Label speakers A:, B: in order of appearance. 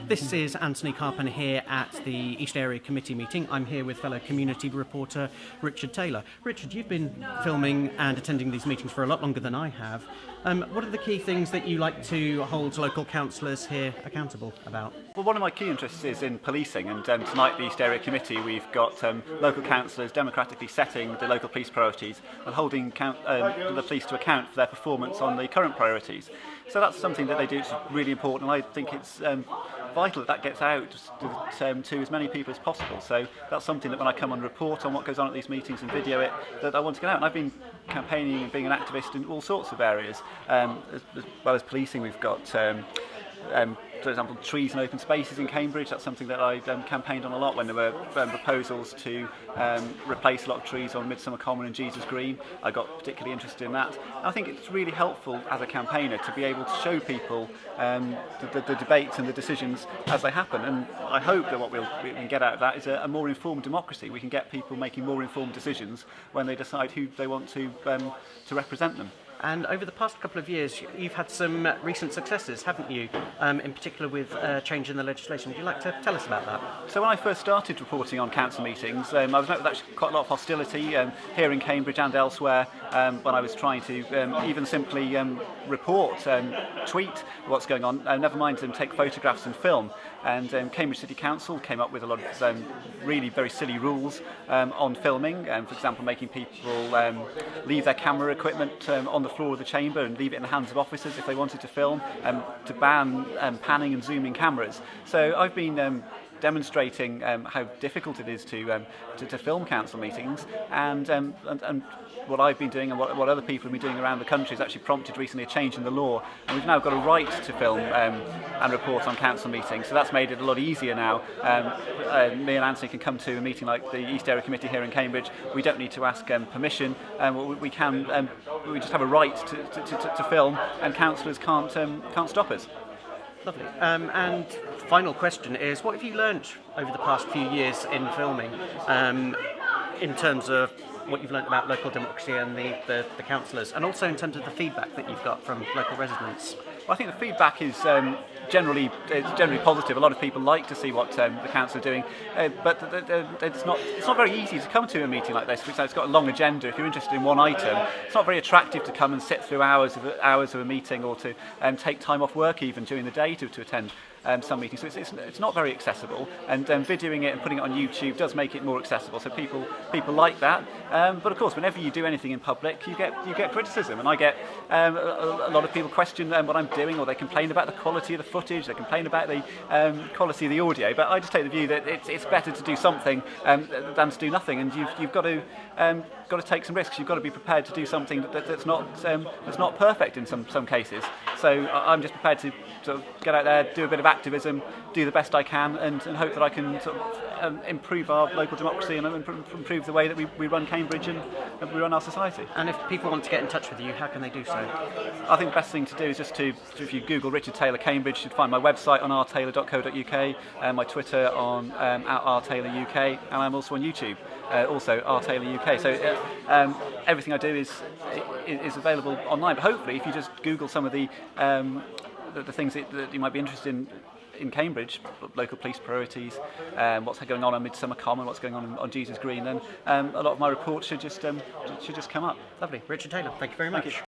A: This is Anthony Carpen here at the East Area Committee meeting. I'm here with fellow community reporter Richard Taylor. Richard, you've been filming and attending these meetings for a lot longer than I have. What are the key things that you like to hold local councillors here accountable about?
B: Well, one of my key interests is in policing, and tonight at the East Area Committee we've got local councillors democratically setting the local police priorities and holding the police to account for their performance on the current priorities. So that's something that they do. It's really important, and I think it's vital that gets out to as many people as possible. So that's something that when I come and report on what goes on at these meetings and video it, that I want to get out. And I've been campaigning and being an activist in all sorts of areas, as well as policing. We've got for example, trees and open spaces in Cambridge. That's something that I campaigned on a lot when there were proposals to replace a lot of trees on Midsummer Common and Jesus Green. I got particularly interested in that. And I think it's really helpful as a campaigner to be able to show people the debates and the decisions as they happen. And I hope that what we can get out of that is a more informed democracy. We can get people making more informed decisions when they decide who they want to represent them.
A: And over the past couple of years, you've had some recent successes, haven't you? In particular with change in the legislation. Would you like to tell us about that?
B: So when I first started reporting on council meetings, I was met with actually quite a lot of hostility here in Cambridge and elsewhere when I was trying to even simply report, tweet what's going on, never mind take photographs and film. And Cambridge City Council came up with a lot of really very silly rules on filming, for example making people leave their camera equipment on the floor of the chamber and leave it in the hands of officers if they wanted to film, to ban panning and zooming cameras. So I've been demonstrating how difficult it is to film council meetings, and what I've been doing and what other people have been doing around the country has actually prompted recently a change in the law, and we've now got a right to film and report on council meetings. So that's made it a lot easier now. Me and Anthony can come to a meeting like the East Area Committee here in Cambridge. We don't need to ask permission. We just have a right to film, and councillors can't stop us.
A: Lovely. And final question is, what have you learnt over the past few years in filming in terms of what you've learnt about local democracy and the councillors, and also in terms of the feedback that you've got from local residents?
B: Well, I think the feedback is generally positive. A lot of people like to see what the council are doing, but it's not very easy to come to a meeting like this because it's got a long agenda. If you're interested in one item, it's not very attractive to come and sit through hours of a meeting, or to take time off work even during the day to attend some meetings. So it's not very accessible, and videoing it and putting it on YouTube does make it more accessible. So people like that. But of course, whenever you do anything in public, you get criticism, and I get a lot of people question what I'm doing, or they complain about the quality of the footage, they complain about the quality of the audio. But I just take the view that it's better to do something than to do nothing, and you've got to take some risks. You've got to be prepared to do something that's not perfect in some cases. So I'm just prepared to sort of get out there, do a bit of activism, do the best I can, and hope that I can sort of improve our local democracy and improve the way that we run Cambridge and we run our society.
A: And if people want to get in touch with you, how can they do so?
B: I think the best thing to do is just if you Google Richard Taylor Cambridge, you'd find my website on rtaylor.co.uk, my Twitter on @rtayloruk, and I'm also on YouTube, also rtayloruk. So everything I do is available online. But hopefully, if you just Google some of the things that you might be interested in Cambridge, local police priorities, what's going on Midsummer Common, what's going on Jesus Green, then a lot of my reports should just come up.
A: Lovely. Richard Taylor, thank you very much.
B: Thank you.